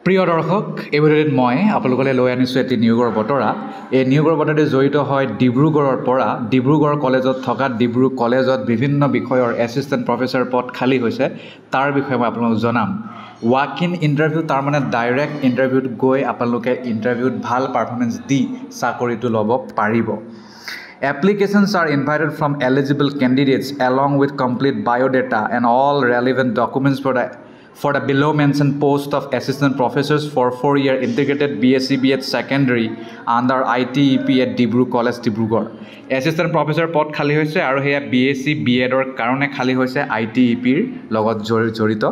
প্ৰিয় দৰ্শক এই ভিডিঅ'ত মই আপোনালোকলৈ লৈ আনিছোঁ এটি নিয়োগৰ বতৰা এই নিয়োগৰ বতৰাতে জড়িত হয় ডিব্ৰুগড়ৰ পৰা ডিব্ৰুগড় কলেজত থকা ডিব্ৰু কলেজত বিভিন্ন বিষয়ৰ এছিষ্টেণ্ট প্ৰফেচৰ পদ খালী হৈছে তাৰ বিষয়ে মই আপোনালোকক জনাম ৱাক ইন ইণ্টাৰভিউ তাৰ মানে ডাইৰেক্ট ইণ্টাৰভিউত গৈ আপোনালোকে ইণ্টাৰভিউত ভাল পাৰফৰ্মেঞ্চ দি চাকৰিটো ল'ব পাৰিব Applications are invited from eligible candidates along with complete biodata and all relevant documents for the below mentioned post of assistant professors for 4-year integrated BSc BEd secondary under ITEP at Dibru College Dibrugarh. Assistant professor pod khali hoise aru heya BSc BEd or karone khali hoise ITEP r logot jorito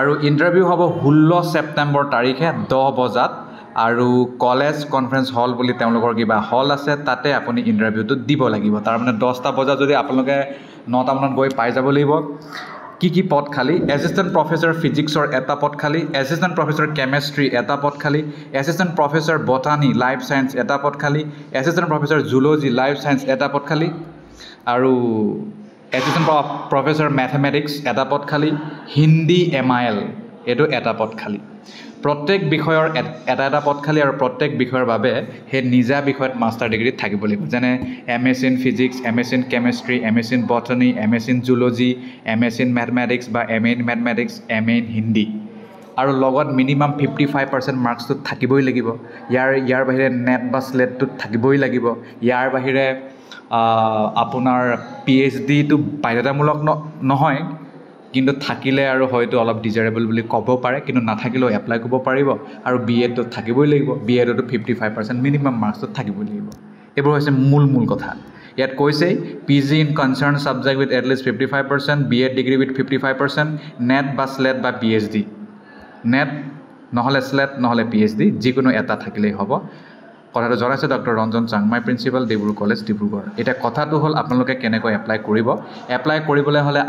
aru interview hobo 16 September tarikhe 10 bajat আৰু college conference হল বুলি তেওঁলোকৰ কিবা হল আছে তাতে আপুনি ইন্টাৰভিউটো দিব লাগিব তাৰ মানে 10টা বজা যদি আপোনালোকে 9টা মানত গৈ পাই যাব লাগিব কি পদ খালি এসিস্ট্যান্ট প্ৰফেসৰ ফিজিক্সৰ এটা পদ খালি এসিস্ট্যান্ট প্ৰফেসৰ কেমিষ্ট্ৰি এটা পদ খালি assistant professor botany life science এটা পদ খালি assistant professor zoology life science এটা পদ খালি আৰু এসিস্ট্যান্ট প্ৰফেসৰ ম্যাথমেটিক্স এটা পদ খালি হিন্দী এমআইএল এটো এটা পদ খালি প্ৰত্যেক বিষয়ৰ এটা পদ খালি আৰু প্ৰত্যেক বিষয়ৰ বাবে হে নিজা বিষয়ত মাস্টাৰ ডিগ্ৰী থাকিব লাগিব যেনে MS in physics MS in chemistry MS in botany MS in zoology MS in mathematics বা MA in mathematics MA in Hindi আৰু লগত মিনিমাম 55% মাৰ্কস তো থাকিবই লাগিব ইয়াৰ বাহিৰে নেট বা স্লেট তো থাকিবই লাগিব ইয়াৰ বাহিৰে আপোনাৰ পিএইচডি তো বাধ্যতামূলক নহয় কিন্তু থাকিলে আৰু হয়তো অলপ ডিজাৰেবল বুলি ক'ব পাৰে কিন্তু নাথাকিলেও এপ্লাই কৰিব পাৰিব আৰু বিএড তো থাকিবই লাগিব বিএড তো 55% মিনিমাম মাৰ্কস তো থাকিবই লাগিব এবোৰ হৈছে মূল কথা ইয়াত কৈছে PG in concern subject with at least 55% BEd degree with 55% NET বা স্লেট বা পিএইচডি নেট নহলে স্লেট নহলে পিএইচডি যিকোনো এটা থাকিলেই হ'ব কথাটো জনাইছে doctor Ranjan Changmai principal Dibru college Dibrugarh এটা কথাটো হল আপোনালোকে কেনেকৈ এপ্লাই কৰিব এপ্লাই কৰিবলৈ হলে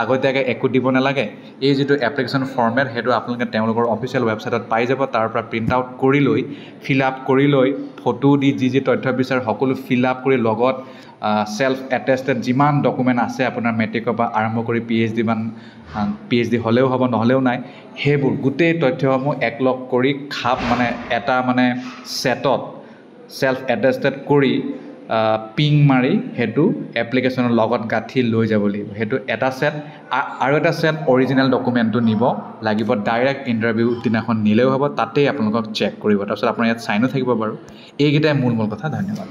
আগতীয়াকৈ একো দিব নালাগে এই যেটো এপ্লিকেশন ফৰ্মেট হেতু আপোনালোকে তেওঁলোকৰ অফিচিয়েল ৱেবছাইটত পাই যাব তাৰ পৰা প্ৰিন্ট আউট কৰি লৈ ফিল আপ কৰি লৈ ফটো দি যি তথ্য বিচাৰ সকলো ফিল আপ কৰি লগত সেলফ অ্যাটেস্টেড যিমান ডকুমেন্ট আছে আপোনাৰ মেট্ৰিকৰ পৰা আৰম্ভ কৰি পিএইচডি হলেও হ'ব নহলেও নাই হেবোৰ গুটেই তথ্যসমূহ একলগ কৰি খাপ মানে এটা মানে সেটত সেলফ অ্যাটেস্টেড কৰি পিং মাৰি হেতু এপ্লিকেশনৰ লগত গাঠি লৈ যাব লাগিব হেতু এটা সেট আৰু এটা সেট অৰিজিনাল ডকুমেন্টটো নিব লাগিব ডাইৰেক্ট ইন্টাৰভিউ দিনাখন নিলেও হ'ব তাতেই আপোনালোকক চেক কৰিব তাৰপিছত আপোনাৰ ইয়াত সাইনো থাকিব বাৰু এইকেইটাই মূল কথা ধন্যবাদ